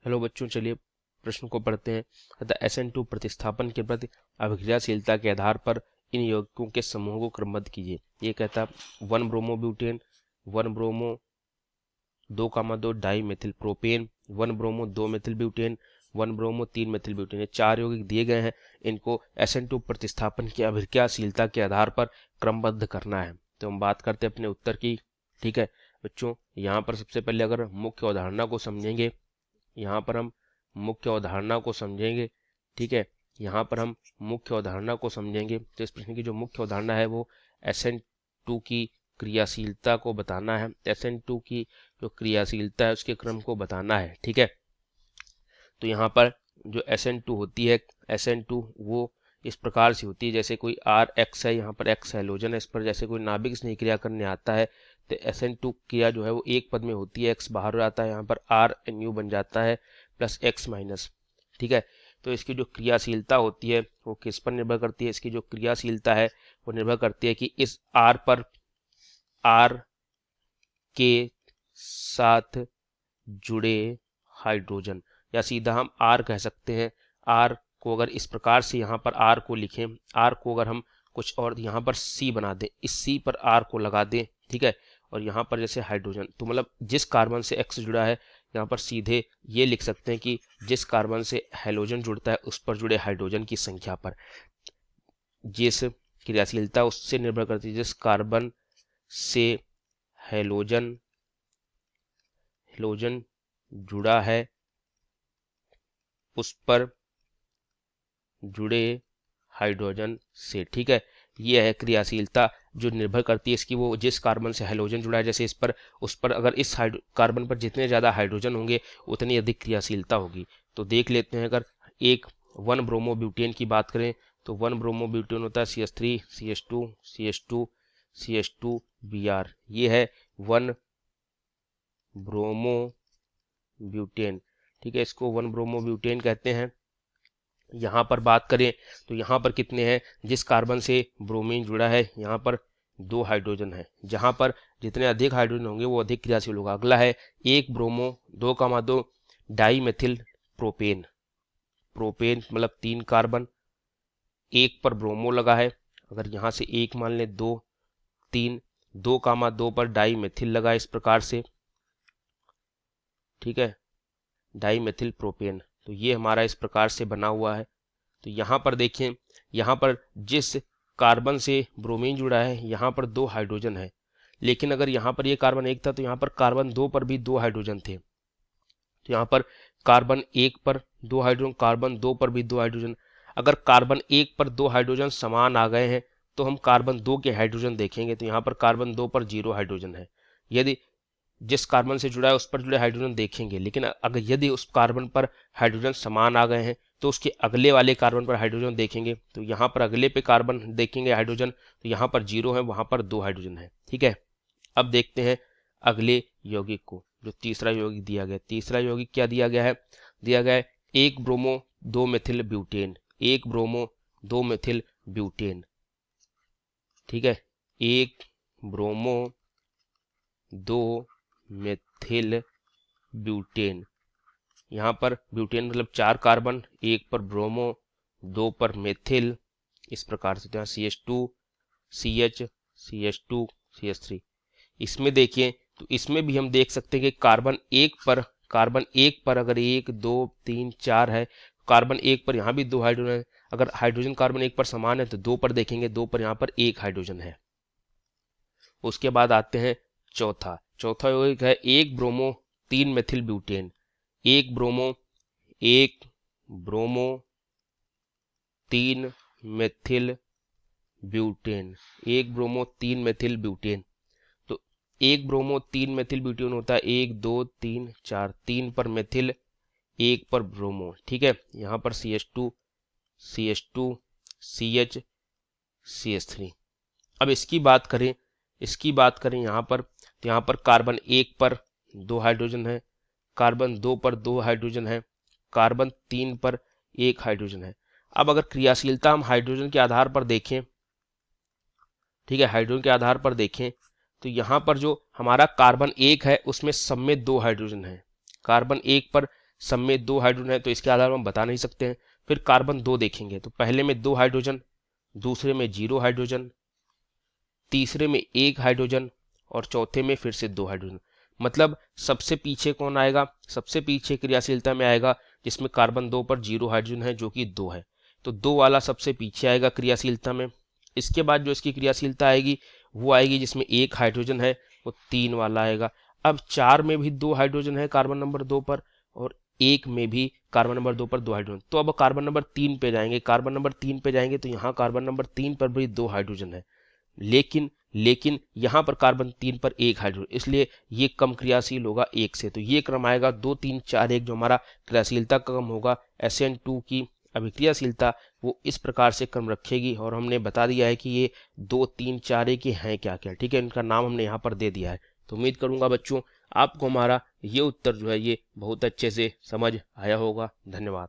Hello बच्चों, चलिए प्रश्न को पढ़ते हैं। अतः SN2 प्रतिस्थापन के प्रति अभिक्रियाशीलता के आधार पर इन यौगिकों के समूहों को क्रमबद्ध कीजिए। ये कहता है 1 bromo butane, 1 bromo 2,2 di methyl propane, 1 bromo 2 methyl butane, 1 bromo 3 methyl butane. ये 4 यौगिक दिए गए हैं। इनको SN2 प्रतिस्थापन की अभिक्रियाशीलता के आधार पर क्रमबद्ध करना है। तो हम बात करते हैं अपने उत्तर की। ठीक है बच्चों, यहाँ पर सबसे पहले अगर मुख्य अवधारणा को समझेंगे, यहाँ पर हम मुख्य अवधारणा को समझेंगे। ठीक है, यहाँ पर हम मुख्य अवधारणा को समझेंगे। तो इस प्रश्न की जो मुख्य अवधारणा है वो SN2 की क्रियाशीलता को बताना है। SN2 की जो क्रियाशीलता है उसके क्रम को बताना है। ठीक है, तो यहाँ पर जो SN2 होती है, SN2 वो इस प्रकार से होती है जैसे कोई RX है, यहाँ पर X हैलोजन है, इस पर जैसे कोई नाभिक स्नेह क्रिया करने आता है तो SN2 क्रिया जो है वो एक पद में होती है, X बाहर आता है, यहाँ पर RNU बन जाता है प्लस X माइनस। ठीक है, तो इसकी जो क्रियाशीलता होती है वो किस पर निर्भर करती है? इसकी जो क्रियाशीलता है वो निर्भर करती है कि इस R पर R के साथ जुड़े हाइड्रोजन, या सीधा हम R कह सकते हैं। R को अगर इस प्रकार से यहाँ पर R को लिखें, R को अगर हम कुछ और यहाँ पर C बना दें, इस C पर R को लगा दें। ठीक है, और यहाँ पर जैसे हाइड्रोजन, तो मतलब जिस कार्बन से X जुड़ा है यहाँ पर सीधे ये लिख सकते हैं कि जिस कार्बन से हैलोजन जुड़ता है उस पर जुड़े हाइड्रोजन की संख्या पर जिस क्रियाशीलता उससे निर्भर करती है, जिस कार्बन से हैलोजन जुड़ा है उस पर जुड़े हाइड्रोजन से। ठीक है, यह है क्रियाशीलता जो निर्भर करती है इसकी, वो जिस कार्बन से हाइड्रोजन जुड़ा है, जैसे इस पर उस पर अगर इस कार्बन पर जितने ज़्यादा हाइड्रोजन होंगे उतनी अधिक क्रियाशीलता होगी। तो देख लेते हैं, अगर एक 1 ब्रोमो ब्यूटेन की बात करें तो 1 ब्रोमो ब्यूटेन होता है CH3 CH2 CH2 CH2 Br। ये है 1 ब्रोमो ब्यूटेन। ठीक है, इसको 1 ब्रोमो ब्यूटेन कहते हैं। यहाँ पर बात करें तो यहाँ पर कितने हैं? जिस कार्बन से ब्रोमीन जुड़ा है यहाँ पर 2 हाइड्रोजन है, जहाँ पर जितने अधिक हाइड्रोजन होंगे वो अधिक क्रियाशील होगा। अगला है 1 bromo 2,2 di methyl propane. Propane मतलब 3 कार्बन, एक पर ब्रोमो लगा है, अगर यहाँ से एक मान लें 2 3, 2,2 पर डाई मेथिल लगा इस प्रकार से। ठीक है, डाई मेथिल प्रोपेन, तो ये हमारा इस प्रकार से बना हुआ है। तो यहाँ पर देखें, यहाँ पर जिस कार्बन से ब्रोमीन जुड़ा है यहाँ पर 2 हाइड्रोजन है, लेकिन अगर यहाँ पर ये कार्बन 1 था तो यहाँ पर कार्बन 2 पर भी 2 हाइड्रोजन थे। तो यहाँ पर कार्बन 1 पर 2 हाइड्रोजन, कार्बन 2 पर भी 2 हाइड्रोजन। अगर कार्बन 1 पर 2 हाइड्रोजन समान आ गए हैं तो हम कार्बन 2 के हाइड्रोजन देखेंगे, तो यहाँ पर कार्बन 2 पर 0 हाइड्रोजन है। यदि जिस कार्बन से जुड़ा है उस पर जुड़े हाइड्रोजन देखेंगे, लेकिन अगर यदि उस कार्बन पर हाइड्रोजन समान आ गए हैं तो उसके अगले वाले कार्बन पर हाइड्रोजन देखेंगे, तो यहाँ पर अगले पे कार्बन देखेंगे हाइड्रोजन, तो यहाँ पर 0 है, वहां पर 2 हाइड्रोजन है। ठीक है, अब देखते हैं अगले यौगिक को, जो तीसरा यौगिक दिया गया। तीसरा यौगिक क्या दिया गया है? दिया गया है 1 bromo 2 methyl butane. 1 bromo 2 methyl butane. ठीक है, 1 ब्रोमो 2 मेथिल ब्यूटेन। यहाँ पर ब्यूटेन मतलब 4 कार्बन, 1 पर ब्रोमो 2 पर मेथिल, इस प्रकार से। यहाँ CH2 CH CH2 CH3। इसमें देखिए तो इसमें भी हम देख सकते हैं कि कार्बन 1 पर अगर 1 2 3 4 है, कार्बन 1 पर यहाँ भी 2 हाइड्रोजन है। अगर हाइड्रोजन कार्बन 1 पर समान है तो 2 पर देखेंगे, 2 पर यहाँ पर 1 हाइड्रोजन है। उसके बाद आते हैं चौथा यौगिक है 1 bromo 3 methyl butane. 1 bromo 3 methyl butane. 1 bromo 3 methyl butane. तो 1 ब्रोमो 3 मेथिल ब्यूटेन होता है 1 2 3 4, 3 पर मेथिल 1 पर ब्रोमो। ठीक है, यहाँ पर CH2 CH CH3। अब इसकी बात करें यहाँ पर, तो यहाँ पर कार्बन 1 पर 2 हाइड्रोजन है, कार्बन 2 पर 2 हाइड्रोजन है, कार्बन 3 पर 1 हाइड्रोजन है। अब अगर क्रियाशीलता हम हाइड्रोजन के आधार पर देखें, ठीक है, हाइड्रोजन के आधार पर देखें तो यहाँ पर जो हमारा कार्बन 1 है उसमें सब में 2 हाइड्रोजन है। कार्बन 1 पर सब में 2 हाइड्रोजन है तो इसके आधार पर हम बता नहीं सकते हैं। फिर कार्बन 2 देखेंगे तो पहले में 2 हाइड्रोजन, दूसरे में 0 हाइड्रोजन, तीसरे में 1 हाइड्रोजन और चौथे में फिर से 2 हाइड्रोजन। मतलब सबसे पीछे कौन आएगा, सबसे पीछे क्रियाशीलता में आएगा जिसमें कार्बन 2 पर 0 हाइड्रोजन है जो कि 2 है, तो 2 वाला सबसे पीछे आएगा क्रियाशीलता में। इसके बाद जो इसकी क्रियाशीलता आएगी वो आएगी जिसमें 1 हाइड्रोजन है, वो 3 वाला आएगा। अब 4 में भी 2 हाइड्रोजन है कार्बन नंबर 2 पर, और 1 में भी कार्बन नंबर 2 पर 2 हाइड्रोजन। तो अब कार्बन नंबर 3 पे जाएंगे, कार्बन नंबर 3 पे जाएंगे तो यहाँ कार्बन नंबर 3 पर भी 2 हाइड्रोजन है, लेकिन यहाँ पर कार्बन 3 पर 1 हाइड्रोजन, इसलिए ये कम क्रियाशील होगा 1 से। तो ये क्रम आएगा 2 3 4 1, जो हमारा क्रियाशीलता का क्रम होगा। SN2 की अभिक्रियाशीलता वो इस प्रकार से क्रम रखेगी, और हमने बता दिया है कि ये 2 3 4 1 हैं क्या क्या, ठीक है, इनका नाम हमने यहाँ पर दे दिया है। तो उम्मीद करूंगा बच्चों आपको हमारा ये उत्तर जो है ये बहुत अच्छे से समझ आया होगा। धन्यवाद।